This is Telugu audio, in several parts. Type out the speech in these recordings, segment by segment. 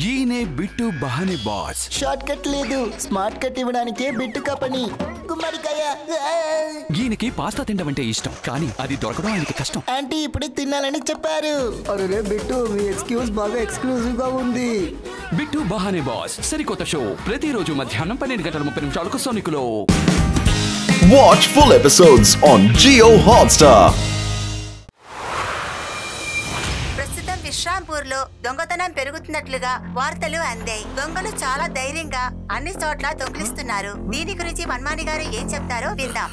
ఈయనే బిట్టు బహానే బాస్. షార్ట్ కట్ లేదు, స్మార్ట్ కట్ ఇవ్వడానికే బిట్టు కంపెనీ. గుమ్మడికాయ. ఈయనకి పాస్తా తినడం అంటే ఇష్టం, కానీ అది దొరకడం ఆయనకి కష్టం. ఆంటీ ఇప్పుడే తినాలని చెప్పారు. అరే బిట్టు, మీ ఎక్స్క్యూజ్ బాగా ఎక్స్క్లూజివ్ గా ఉంది. బిట్టు బహానే బాస్ సరికొత్త షో ప్రతిరోజు మధ్యాహ్నం 12:30 సోనికులో. Watch full episodes on Jio Hotstar. విశ్రాంపూర్లో దొంగతనం పెరుగుతున్నట్లుగా వార్తలు అందాయి. దొంగలు చాలా ధైర్యంగా అన్ని చోట్ల దొంగిలిస్తున్నారు. దీని గురించి మన్మాని గారు ఏం చెప్తారో విందాం.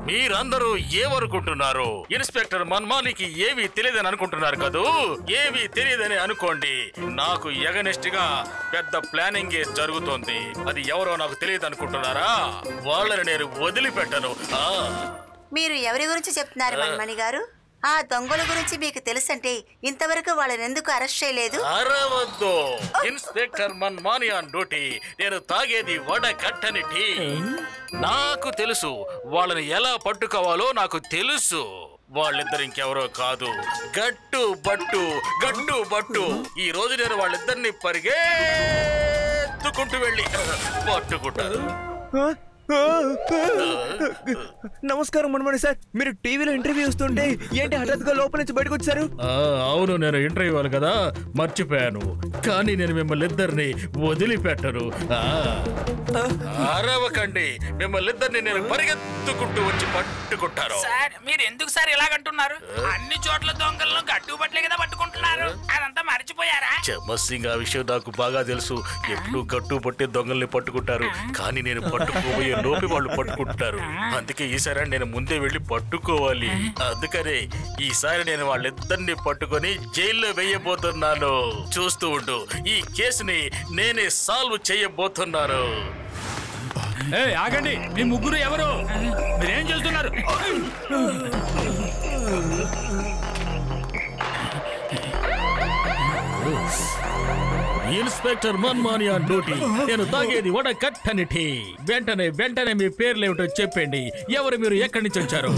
మీరందరూ ఏమనుకుంటున్నారు? ఇన్స్పెక్టర్ మన్మానికి ఏమీ తెలియదని అనుకుంటున్నారు కదూ? ఏమీ తెలియదని అనుకోండి. నాకు ఎగనెస్ట్ గా పెద్ద ప్లానింగ్ జరుగుతోంది. అది ఎవరో నాకు తెలియదు అనుకుంటున్నారా? వాళ్ళని నేను వదిలిపెట్టను. మీరు ఎవరి గురించి చెప్తున్నారు మన్మాని గారు? ఆ దొంగల గురించి మీకు తెలుసంటే ఇంతవరకు వాళ్ళని ఎందుకు అరెస్ట్ చేయలేదు? అరవద్దు. Inspector Manmani on duty. నేను తాగేది వడకట్టని టీ. నాకు తెలుసు వాళ్ళని ఎలా పట్టుకోవాలో నాకు తెలుసు. వాళ్ళిద్దరు ఇంకెవరో కాదు, గట్టు బట్టు. ఈ రోజు నేను వాళ్ళిద్దరిని పరిగెత్తుకుంటూ వెళ్ళి పట్టుకుంటాను. నమస్కారం మన్మని సార్, మీరు టీవీలో ఇంటర్వ్యూ ఇస్తుంటే ఏంటి హఠాత్తుగా లోపల నుంచి బయటకు వచ్చారు? అవును, నేను ఇంటర్వ్యూ వాళ్ళు కదా, మర్చిపోయాను. కానీ నేను మిమ్మల్ని ఇద్దరిని వదిలిపెట్టను. అరవకండి, మిమ్మల్ని ఇద్దరిని నేను పరిగెత్తుకుంటూ వచ్చి పట్టుకుంటారు. సార్ మీరు ఎందుకు సార్ ఇలాగంటున్నారు? అన్ని చోట్ల దొంగలను గట్టుబట్లే కదా పట్టుకుంటున్నారు, అదంతా మర్చిపోయారా? చమసింగ్, ఆ విషయం నాకు బాగా తెలుసు. ఎప్పుడు గట్టు పట్టి దొంగల్ని పట్టుకుంటారు, కానీ నేను పట్టుకోబోయే లోపి వాళ్ళు పట్టుకుంటారు. అందుకే ఈసారి నేను ముందే వెళ్ళి పట్టుకోవాలి. అందుకనే ఈసారి నేను వాళ్ళిద్దరిని పట్టుకొని జైల్లో వేయబోతున్నాను. చూస్తూ ఉండు, ఈ కేసుని నేనే సాల్వ్ చేయబోతున్నాను. ఆగండి, మీ ముగ్గురు ఎవరు? మీరేం చేస్తున్నారు? Inspector Manmani on duty. నేను తాగేది వడకట్టని టీ. వెంటనే మీ పేర్లేమిటో చెప్పండి. ఎవరు మీరు? ఎక్కడి నుంచి వచ్చారు?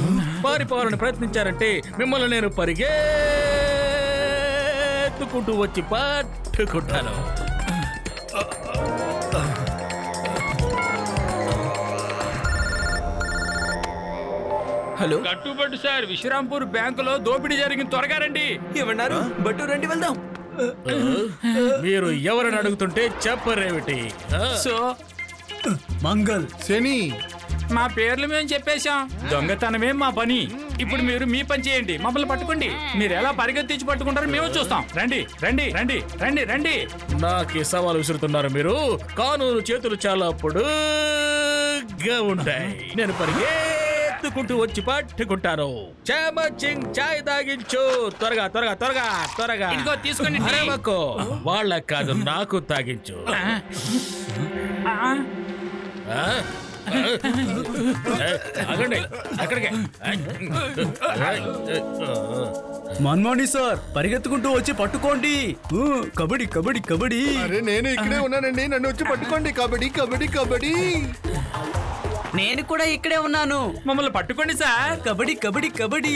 పారిపోవాలని ప్రయత్నించారంటే మిమ్మల్ని నేను పరిగెత్తుకుంటూ వచ్చి పట్టుకుంటాను. హలో, గట్టుబట్టు సార్, విశ్రాంపూర్ బ్యాంకులో దోపిడీ జరిగింది, త్వరగా రండి. ఏమన్నారు? బట్టు రండి, వెళ్దాం. మీరు ఎవరని అడుగుతుంటే చెప్పరేమిటి? సో మంగల్, శని, మా పేర్లు మేము చెప్పేశాం. దొంగతనమే మా పని. ఇప్పుడు మీరు మీ పని చేయండి, మమ్మల్ని పట్టుకోండి. మీరు ఎలా పరిగెత్తించి పట్టుకుంటారో మేము చూస్తాం. రండి రండి రండి రండి రండి. నాకు సవాలు విసురుతున్నారు మీరు. కానూరు చేతులు చాలా పొడుగ్గా ఉంటాయి. నేను పరిగెత్తుకుంటూ వచ్చి పట్టుకుంటాను. చామచింగ్ చాయ్ తాగించు, త్వరగా త్వరగా త్వరగా త్వరగా. ఇదిగో తీసుకోండి. వాళ్ళకి కాదు, నాకు తాగించు. ఆగండి, అక్కడికే. మన్మోహని సార్, పరిగెత్తుకుంటూ వచ్చి పట్టుకోండి. కబడ్డీ కబడ్డీ కబడ్డీ. అరే నేను ఇక్కడే ఉన్నానండి, నన్ను వచ్చి పట్టుకోండి. కబడ్డీ కబడ్డీ కబడ్డీ. నేను కూడా ఇక్కడే ఉన్నాను, మమ్మల్ని పట్టుకోండి సార్. కబడ్డీ కబడ్డీ కబడ్డీ.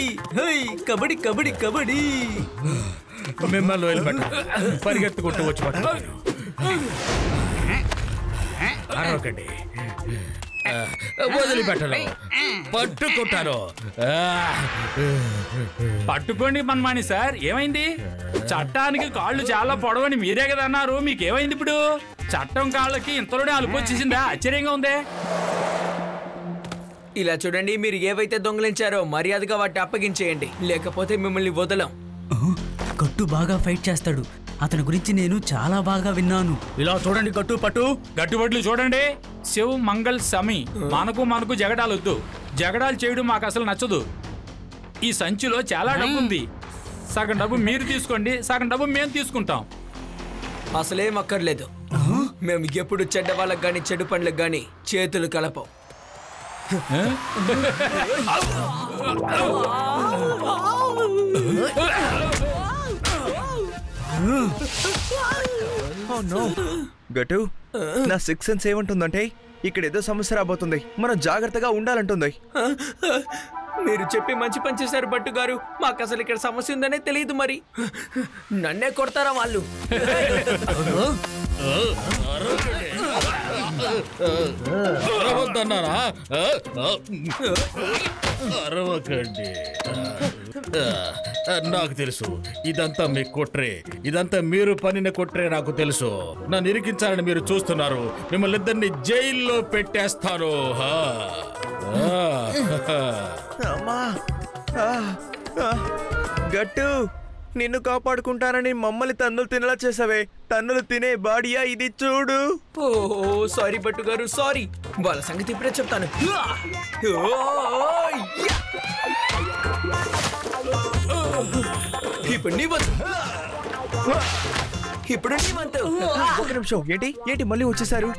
కబడ్డీ కబడ్డీ కబడ్డీ. మిమ్మల్ని వదిలిపెట్ట, పరిగెత్తుకుంటూ వచ్చి పట్టుకుంటాను. అరవకండి, వదిలిపెట్టను, పట్టుకుంటాను. పట్టుకోండి మన్మాని సార్. ఏమైంది? చట్టానికి కాళ్ళు చాలా పొడవని మీరే కదా అన్నారు, మీకేమైంది ఇప్పుడు? చట్టం కాళ్ళకి ఇంతలోనే అలుపు వచ్చేసిందా? ఆశ్చర్యంగా ఉందే. ఇలా చూడండి, మీరు ఏవైతే దొంగలించారో మర్యాదగా వాటిని అప్పగించేయండి, లేకపోతే మిమ్మల్ని వదలం. గట్టు బాగా ఫైట్ చేస్తాడు, అతని గురించి నేను చాలా బాగా విన్నాను. ఇలా చూడండి, గట్టుబట్లు చూడండి. శివ్, మంగళ్, సమీ, మనకు జగడాలొద్దు. జగడాలు చేయడం మాకు అసలు నచ్చదు. ఈ సంచిలో చాలా డబ్బు ఉంది. సగం డబ్బు మీరు తీసుకోండి, సగం డబ్బు మేము తీసుకుంటాం. అసలేం అక్కర్లేదు. మేము ఎప్పుడు చెడ్డ వాళ్ళకి గాని చెడు పనులకు గాని చేతులు కలపం. గటు, నా సిక్స్ సెన్స్ ఏమంటుందంటే ఇక్కడ ఏదో సమస్య రాబోతుంది, మనం జాగ్రత్తగా ఉండాలంటుంది. మీరు చెప్పి మంచి పని చేశారు భట్టు గారు. మాకు అసలు ఇక్కడ సమస్య ఉందనే తెలియదు. మరి నన్నే కొడతారా వాళ్ళు? అరవద్దన్నారా? అరవకండి. నాకు తెలుసు ఇదంతా మీ కుట్రే, ఇదంతా మీరు పనిన కుట్రే. నాకు తెలుసు. నన్ను ఇరికించాలని మీరు చూస్తున్నారు. మిమ్మల్ని ఇద్దరిని జైల్లో పెట్టేస్తాను. అమ్మా గట్టు, నిన్ను కాపాడుకుంటానని మమ్మల్ని తన్నులు తినేలా చేసావే. తన్నులు తినే బాడియా ఇది చూడు. ఓ సారీ భట్టు గారు, సారీ. వాళ్ళ సంగతి ఇప్పుడే చెప్తాను. ఇప్పుడు నీ వంతు. ఇప్పుడు నీ వంతు. ఒక నిమిషం. ఏంటి ఏంటి మళ్ళీ వచ్చేసారు?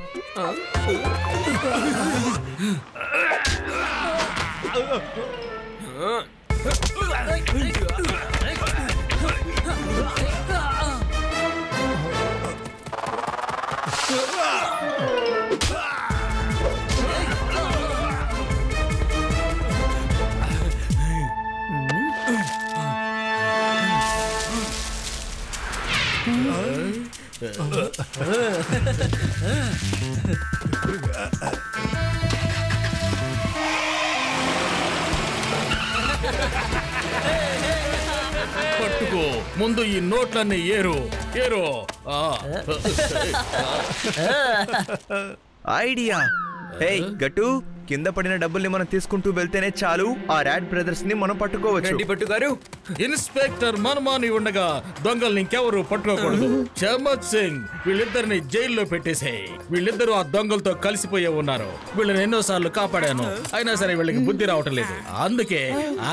పట్టుకో, ముందు ఈ నోట్లన్నీ ఏరు ఏరు. ఐడియా. ఏయ్ గట్టు, కింద పడిన డబ్బుల్ని మనం తీసుకుంటూ వెళ్తేనే చాలు. ఆ ర్యాట్ బ్రదర్స్ ని మనం పట్టుకోవచ్చు. భట్టు గారు, ఇన్స్పెక్టర్ మన్మాని ఉండగా దొంగల్ని ఇంకెవరు పట్టుకోకూడదు. చమత్ సింగ్, వీళ్ళిద్దరిని జైల్లో పెట్టేసాయి. వీళ్ళిద్దరూ ఆ దొంగలతో కలిసిపోయే ఉన్నారు. వీళ్ళని ఎన్నోసార్లు కాపాడాను, అయినా సరే వీళ్ళకి బుద్ధి రావటం లేదు. అందుకే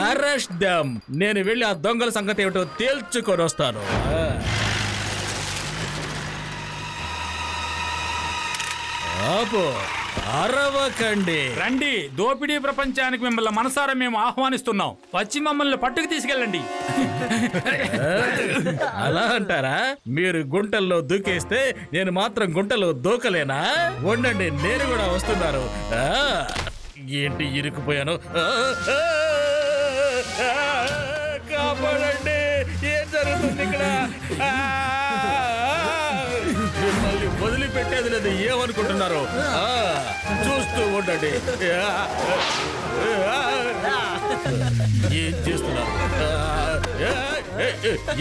అరెస్ట్ దెమ్. నేను వెళ్ళి ఆ దొంగల సంగతి ఏమిటో తేల్చుకొని వస్తాను. ఆపు, అరవకండి. రండి, దోపిడీ ప్రపంచానికి మిమ్మల్ని మనసారా మేము ఆహ్వానిస్తున్నాం. వచ్చి మమ్మల్ని పట్టుకు తీసుకెళ్ళండి. అలా అంటారా? మీరు గుంటల్లో దూకేస్తే నేను మాత్రం గుంటలో దూకలేనా? ఉండండి, నేను కూడా వస్తున్నారు. ఏంటి ఇరుక్కుపోయాను? కాపాడండి, ఏం జరుగుతుంది ఇక్కడ? మిమ్మల్ని వదిలిపెట్టేది లేదు. ఏమనుకుంటున్నారు? చూస్తూ ఉండండి. ఏం చేస్తున్నారు?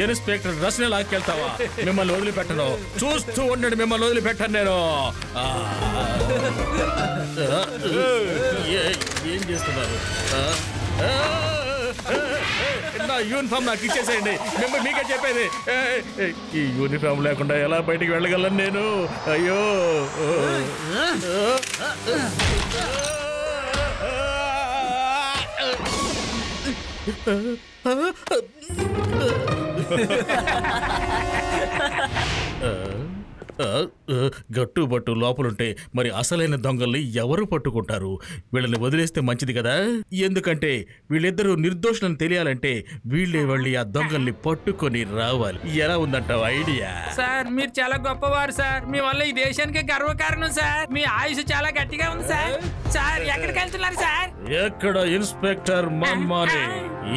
ఇన్స్పెక్టర్ రస్ని లాక్కెళ్తావా? మిమ్మల్ని వదిలిపెట్టను. చూస్తూ ఉండండి, మిమ్మల్ని వదిలిపెట్టాను నేను. ఏం చేస్తున్నారు? నా యూనిఫామ్ నాకు ఇచ్చేసేయండి. మిమ్మల్ని మీకే చెప్పేది. ఈ యూనిఫామ్ లేకుండా ఎలా బయటికి వెళ్ళగలను నేను? అయ్యో, గట్టుబట్టు లోపలుంటే మరి అసలైన దొంగల్ని ఎవరు పట్టుకుంటారు? వీళ్ళని వదిలేస్తే మంచిది కదా. ఎందుకంటే వీళ్ళిద్దరూ నిర్దోషులను తెలియాలంటే వీళ్ళే వెళ్ళి ఆ దొంగల్ని పట్టుకొని రావాలి. ఎలా ఉందంటావు ఐడియా? సార్, మీరు చాలా గొప్పవారు సార్. మీ వల్ల ఈ దేశానికి గర్వకారణం సార్. మీ ఆయుష్ చాలా గట్టిగా ఉంది సార్. సార్, ఎక్కడికి వెళ్తున్నారు సార్? ఎక్కడ ఇన్స్పెక్టర్ మన్మాని?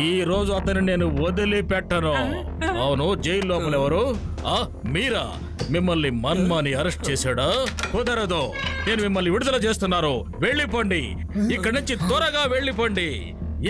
ఈ రోజు అతను నేను వదిలిపెట్టను. అవును, జైలు లోపల ఎవరు? మీరా? మిమ్మల్ని మన్మాని అరెస్ట్ చేశాడా? కుదరదు. నేను మిమ్మల్ని విడుదల చేస్తున్నాను. వెళ్ళిపోండి ఇక్కడి నుంచి, త్వరగా వెళ్ళిపోండి,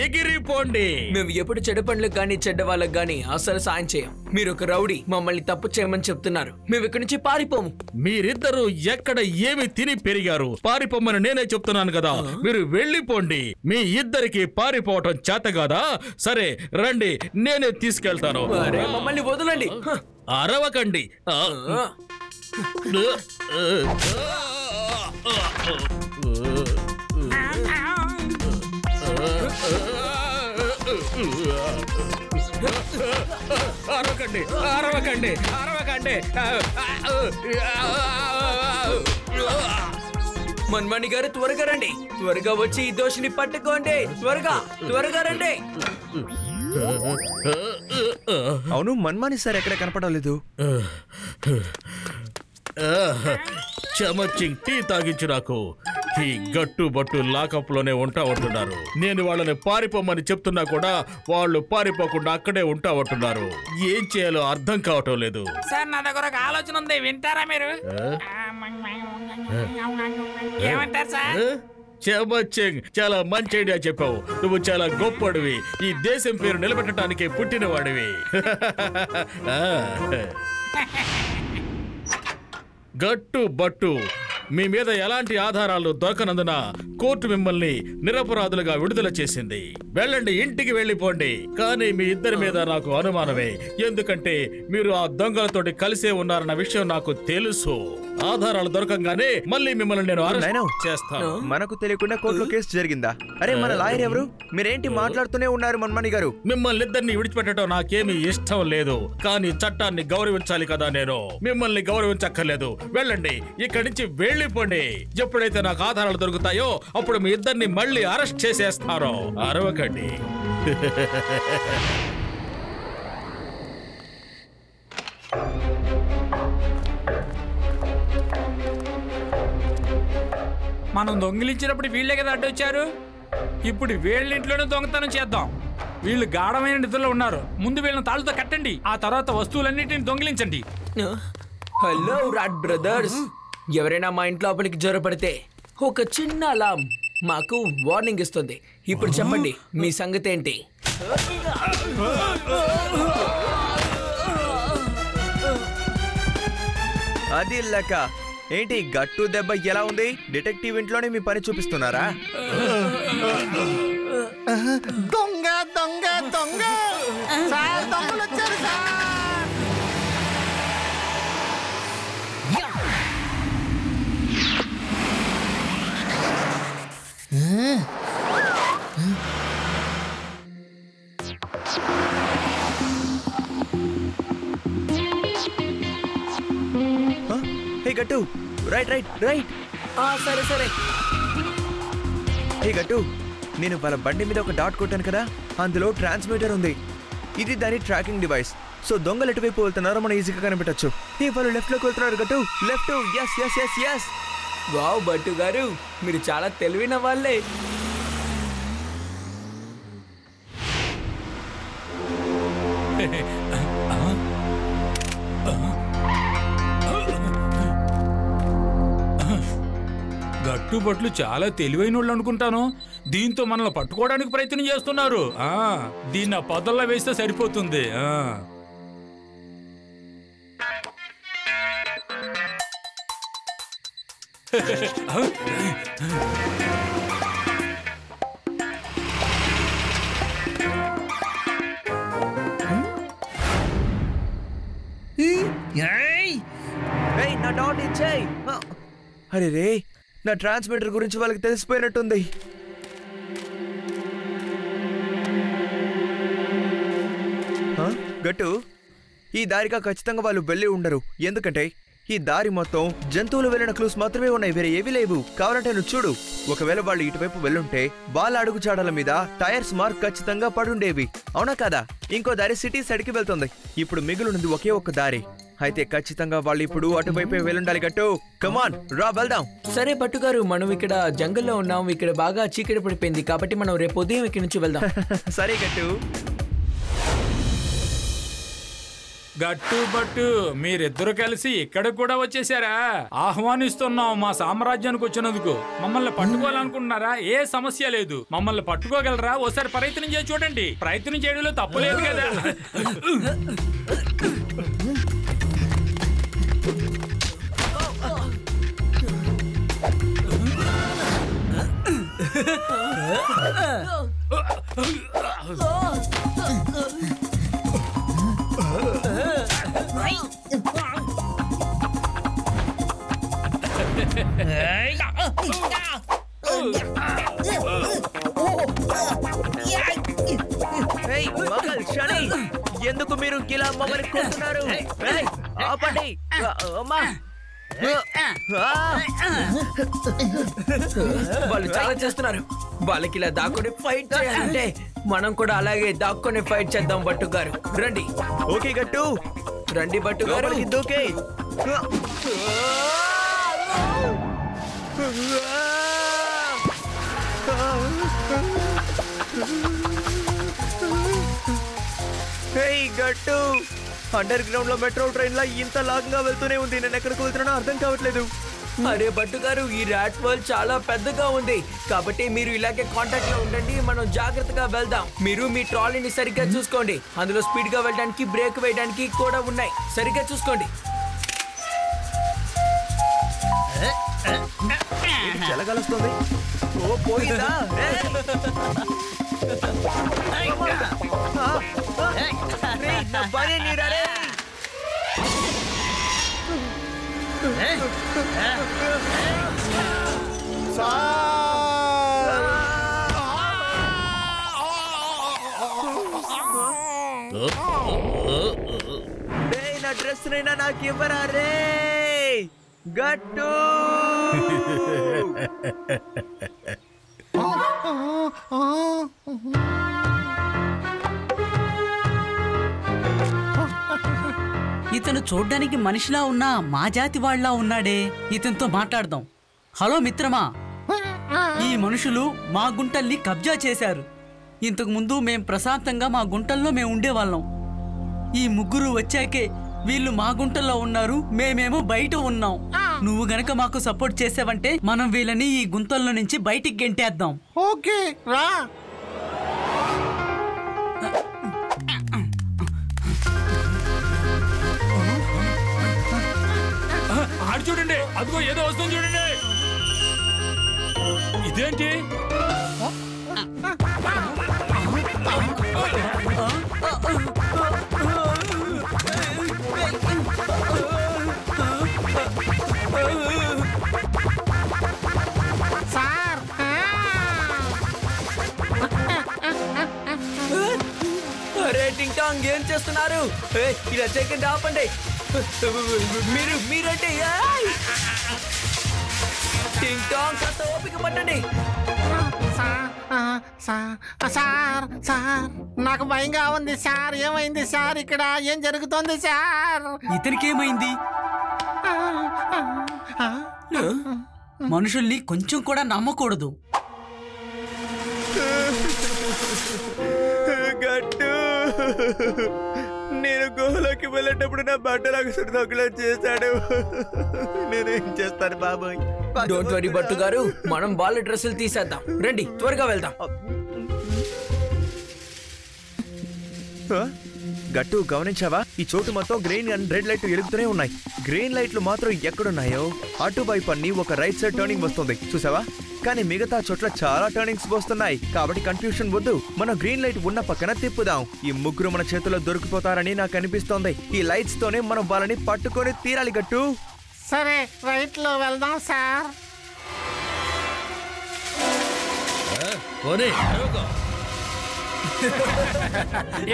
ఎగిరిపోండి. మేము ఎప్పుడు చెడ్డ పనులకు గానీ చెడ్డ వాళ్ళకి గానీ అసలు సాయం చేయం. మీరు ఒక రౌడీ, మమ్మల్ని తప్పు చేయమని చెప్తున్నారు. మేము ఇక్కడి నుంచి పారిపోము. మీరిద్దరూ ఎక్కడ ఏమి తిని పెరిగారు? పారిపోమని నేనే చెప్తున్నాను కదా. మీరు వెళ్ళిపోండి. మీ ఇద్దరికి పారిపోవటం చేత కదా? సరే రండి, నేనే తీసుకెళ్తాను. మమ్మల్ని వదలండి. అరవకండి. అరవకండి, అరవకండి, అరవకండి. మన్మాని గారు, త్వరగా రండి. త్వరగా వచ్చి ఈ దోషిని పట్టుకోండి. త్వరగా త్వరగా రండి. అవును, మన్మాని సార్ ఎక్కడ కనపడలేదు. చమత్ సింగ్, టీ తాగించు నాకు. ఈ గట్టు బట్టు లాకప్ లోనే ఉంటా ఉంటున్నారు. నేను వాళ్ళని పారిపోమని చెప్తున్నా కూడా వాళ్ళు పారిపోకుండా అక్కడే ఉంటా ఉంటున్నారు. ఏం చేయాలో అర్థం కావటం లేదు. సార్ నా దగ్గర ఒక ఆలోచన ఉంది, వింటారా మీరు? ఏమంటారు సార్? చెబచ్చింగ్, చాలా మంచి ఐడియా చెప్పావు. నువ్వు చాలా గొప్పడివి. ఈ దేశం పేరు నిలబెట్టడానికి పుట్టిన వాడివి. గట్టు బట్టు, మీ మీద ఎలాంటి ఆధారాలు దొరకనందున కోర్టు మిమ్మల్ని నిరపరాధులుగా విడుదల చేసింది. వెళ్ళండి, ఇంటికి వెళ్ళిపోండి. కానీ మీ ఇద్దరి మీద నాకు అనుమానమే. ఎందుకంటే మీరు ఆ దొంగలతోటి కలిసే ఉన్నారన్న విషయం నాకు తెలుసు. ఆధారాలు దొరకంగానే మళ్ళీ మిమ్మల్ని నేను అరెస్ట్ చేస్తాను. మనకు తెలియకుండా కోర్టులో కేసు జరిగిందా? అరే మన లాయర్ ఎవరు? మీరేంటి మాట్లాడుతూనే ఉన్నారు మన్మణి గారు? మిమ్మల్ని ఇద్దరిని విడిచిపెట్టడం నాకేమీ ఇష్టం లేదు. కానీ చట్టాన్ని గౌరవించాలి కదా. నేను మిమ్మల్ని గౌరవించక్కర్లేదు. వెళ్ళండి, ఇక్కడి నుంచి వెళ్ళిపోండి. ఎప్పుడైతే నాకు ఆధారాలు దొరుకుతాయో అప్పుడు మీ ఇద్దరిని మళ్ళీ అరెస్ట్ చేసేస్తారో. అరవకండి. మనం దొంగిలించినప్పుడు వీళ్ళే కదా అడ్డొచ్చారు. ఇప్పుడు వీళ్ళింట్లోనే దొంగతనం చేద్దాం. వీళ్ళు గాఢమైన నిధుల్లో ఉన్నారు. ముందు వీళ్ళని తాళ్ళతో కట్టండి, ఆ తర్వాత వస్తువులన్నిటిని దొంగిలించండి. హలో రాట్ బ్రదర్స్, ఎవరైనా మా ఇంట్లో లోపలికి జ్వరపడితే ఒక చిన్న అలాం మాకు వార్నింగ్ ఇస్తుంది. ఇప్పుడు చెప్పండి, మీ సంగతి ఏంటి? అది లెక్క. ఏంటి గట్టు దెబ్బ ఎలా ఉంది? డిటెక్టివ్ ఇంట్లోనే మీ పని చూపిస్తున్నారా? దొంగ దొంగ దొంగ సార్, దొంగలు వచ్చారు సార్. హే గట్టు, రైట్ రైట్ రైట్. సరే సరే. హే గట్టు, నేను వాళ్ళ బండి మీద ఒక డాట్ కొట్టాను కదా, అందులో ట్రాన్స్మిటర్ ఉంది. ఇది దాని ట్రాకింగ్ డివైస్. సో దొంగలు ఎటువైపు వెళ్తున్నారో మనం ఈజీగా కనిపెట్టచ్చు. హే వాళ్ళు లెఫ్ట్ లోకి వెళ్తున్నారు గట్టు, left. Yes yes yes yes. Wow Battu గారు, మీరు చాలా తెలివైన వాళ్ళే. గట్టుబట్లు చాలా తెలివైన వాళ్ళు అనుకుంటాను. దీంతో మనల్ని పట్టుకోవడానికి ప్రయత్నం చేస్తున్నారు. దీన్ని ఆ పొదల్లో వేస్తే సరిపోతుంది. నా డాట్ ఇచ్చేయ్. అరే రే, నా ట్రాన్స్మిటర్ గురించి వాళ్ళకి తెలిసిపోయినట్టుంది. గట్టు, ఈ దారిగా ఖచ్చితంగా వాళ్ళు వెళ్ళి ఉండరు. ఎందుకంటే ఈ దారి మొత్తం జంతువులు వెళ్ళిన క్లూస్ మాత్రమే ఉన్నాయి, వేరే ఏవి లేవు. కావాలంటే నువ్వు చూడు. ఒకవేళ వాళ్ళు ఇటువైపు వెళ్ళుంటే వాళ్ళ అడుగు చాడల మీద టైర్స్ మార్క్ ఖచ్చితంగా పడుండేవి. అవునా కదా? ఇంకో దారి సిటీ సైడ్కి వెళ్తుంది. ఇప్పుడు మిగులున్నది ఒకే ఒక్క దారి. అయితే ఖచ్చితంగా వాళ్ళు ఇప్పుడు అటువైపే వెళ్ళుండాలి. గట్టు, కమాన్ రా వెళ్దాం. సరే పట్టుగారు, మనం ఇక్కడ జంగల్లో ఉన్నాం. ఇక్కడ బాగా చీకటి పడిపోయింది కాబట్టి మనం రేపు ఉదయం ఇక్కడి నుంచి వెళ్దాం. సరే గట్టు. గట్టు బట్టు, మీరిద్దరు కలిసి ఇక్కడ కూడా వచ్చేసారా? ఆహ్వానిస్తున్నాం మా సామ్రాజ్యానికి వచ్చినందుకు. మమ్మల్ని పట్టుకోవాలనుకుంటున్నారా? ఏ సమస్య లేదు, మమ్మల్ని పట్టుకోగలరా? ఓసారి ప్రయత్నం చేసి చూడండి. ప్రయత్నం చేయడంలో తప్పులేదు కదా. ఎందుకు మీరు ఇలా మమ్మల్ని కొడుతున్నారు? ఆపండి. వాళ్ళు చాలా చేస్తున్నారు. వాళ్ళకి ఇలా దాక్కుని ఫైట్ చేయాలంటే మనం కూడా అలాగే దాక్కుని ఫైట్ చేద్దాం. బట్టు గారు రండి. ఓకే గట్టు, రండి బట్టు గారు. దూకే. గట్టు అండర్ గ్రౌండ్ లో మెట్రో ట్రైన్ లా ఇంత లాంగ్ వెళ్తూనే ఉంది. నేను ఎక్కడికి వెళ్తున్నానో అర్థం కావట్లేదు. అరే భట్టు గారు, ఈ ర్యాట్ వరల్డ్ చాలా పెద్దగా ఉంది కాబట్టి మీరు ఇలాగే కాంటాక్ట్ లో ఉండండి. మనం జాగ్రత్తగా వెళ్దాం. మీరు మీ ట్రాలీని సరిగ్గా చూసుకోండి. అందులో స్పీడ్ గా వెళ్ళడానికి, బ్రేక్ వేయడానికి కూడా ఉన్నాయి. సరిగ్గా చూసుకోండి. చెలగలుస్తుంది. ఓ పోయిందా? నా డ్రెస్ నైనా నాకు ఇవ్వరా రే గట్టు. ఇతను చూడ్డానికి మనిషిలా ఉన్నా మా జాతి వాళ్ళ ఉన్నాడే. ఇతనితో మాట్లాడదాం. హలో మిత్రమా, ఈ మనుషులు మా గుంటల్ని కబ్జా చేశారు. ఇంతకు ముందు మేం ప్రశాంతంగా మా గుంటల్లో మేము ఉండేవాళ్ళం. ఈ ముగ్గురు వచ్చాకే వీళ్ళు మా గుంటల్లో ఉన్నారు, మేమేమో బయట ఉన్నాం. నువ్వు గనక మాకు సపోర్ట్ చేసావంటే మనం వీళ్ళని ఈ గుంతల్లో నుంచి బయటికి గెంటేద్దాం. ఓకే రా. ఆడు చూడండి, అదిగో ఏదో వస్తుంది చూడండి. ఇదేంటి? సార్ అరే టింగ్ టాంగ్, ఏం చేస్తున్నారు? ఇలా చేయకండి, ఆపండి. మీరంటే టింగ్ టాంగ్, కాస్త ఓపిక పట్టండి. సార్ నాకు భయంగా ఉంది సార్. ఏమైంది సార్? ఇక్కడ ఏం జరుగుతోంది సార్? ఇతనికి ఏమైంది? మనుషుల్ని కొంచెం కూడా నమ్మకూడదు. గట్టు, నేను గుహలోకి వెళ్ళేటప్పుడు నా బట్టలకు సుడిదొక్కలు చేశాడు. నేనేం చేస్తాను బాబాయ్? డోంట్ వరీ భట్టు గారు, మనం వాళ్ళ డ్రెస్సులు తీసేద్దాం. రండి, త్వరగా వెళ్దాం. గట్టు, గమనించావా? ఈ చోటు మొత్తం గ్రీన్ అండ్ రెడ్ లైట్ వెలుగుతూనే ఉన్నాయి. గ్రీన్ లైట్లు మాత్రం ఎక్కడున్నాయో అటువైపు అన్ని ఒక రైట్ సైడ్ టర్నింగ్ వస్తుంది, చూసావా? కానీ మిగతా చోట్ల చాలా టర్నింగ్స్ వస్తున్నాయి. కాబట్టి కన్ఫ్యూషన్ వద్దు, మనం గ్రీన్ లైట్ ఉన్న పక్కన తిప్పుదాం. ఈ ముగ్గురు మన చేతిలో దొరికిపోతారని నాకు అనిపిస్తోంది. ఈ లైట్స్ తోనే మనం వాళ్ళని పట్టుకొని తీరాలి. గట్టు, సరే రైట్ లో వెళ్దాం సార్.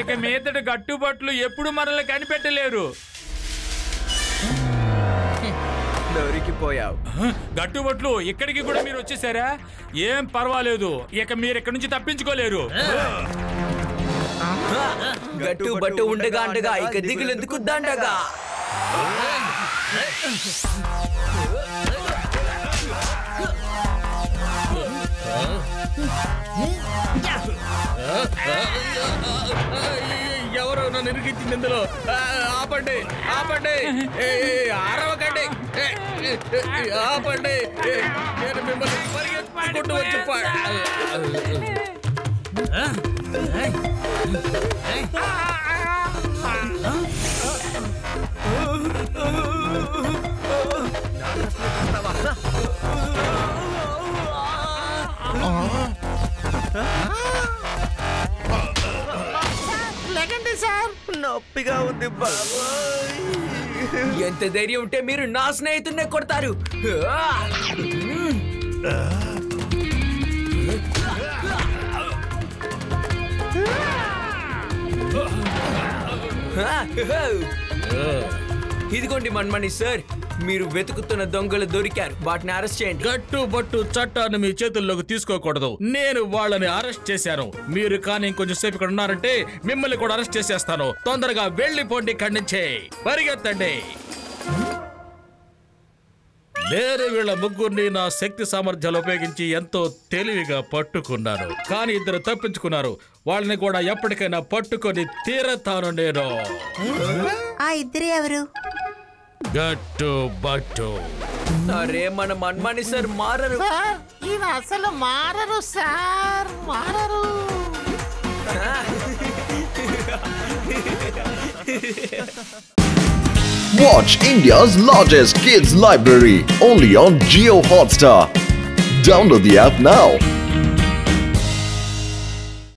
ఇక మీదట గట్టుబట్లు ఎప్పుడు మనల్ని కనిపెట్టలేరు. దొరికిపోయావు. గట్టుబట్లు ఇక్కడికి కూడా మీరు వచ్చేసారా? ఏం పర్వాలేదు, ఇక మీరు ఇక్కడి నుంచి తప్పించుకోలేరు. గట్టు బట్టు ఉండగా అండగా, ఇక దిగులెందుకు దండగా. ఎవరో నన్ను ఇరికించింది ఇందులో. ఆపండి, ఆపండి, అరవకండి, ఆపండి. నేను మిమ్మల్ని పరిగెత్తుకుంటూ వచ్చి లేకండి సార్, నొప్పిగా ఉంది బాబాయ్. ఎంత ధైర్యం ఉంటే మీరు నా స్నేహితుడినే కొడతారు? ఇదిగోండి మన్మణి సార్, మీరు వెతుకుతున్న దొంగలు దొరికారు. వాటిని అరెస్ట్ చేయండి. గట్టు బట్టు చట్టాన్ని మీ చేతుల్లోకి తీసుకోకూడదు. నేను వాళ్ళని అరెస్ట్ చేశాను. మీరు కానీ ఇంకొంచెం సేపు ఇక్కడ ఉన్నారంటే మిమ్మల్ని కూడా అరెస్ట్ చేసేస్తాను. తొందరగా వెళ్ళిపోండి ఇక్కడి నుంచే, పరిగెత్తండి. నేను వీళ్ళ ముగ్గురిని నా శక్తి సామర్థ్యాలు ఉపయోగించి ఎంతో తెలివిగా పట్టుకున్నాను, కానీ ఇద్దరు తప్పించుకున్నారు. వాళ్ళని కూడా ఎప్పటికైనా పట్టుకొని తీరతాను నేను. ఆ ఇద్దరు ఎవరు? గట్టు బట్టు. అరే మన మన్మాని సార్ మారరు. ఈయన అసలు మారరు సార్, మారరు. Watch India's largest kids library only on Jio Hotstar. Download the app now.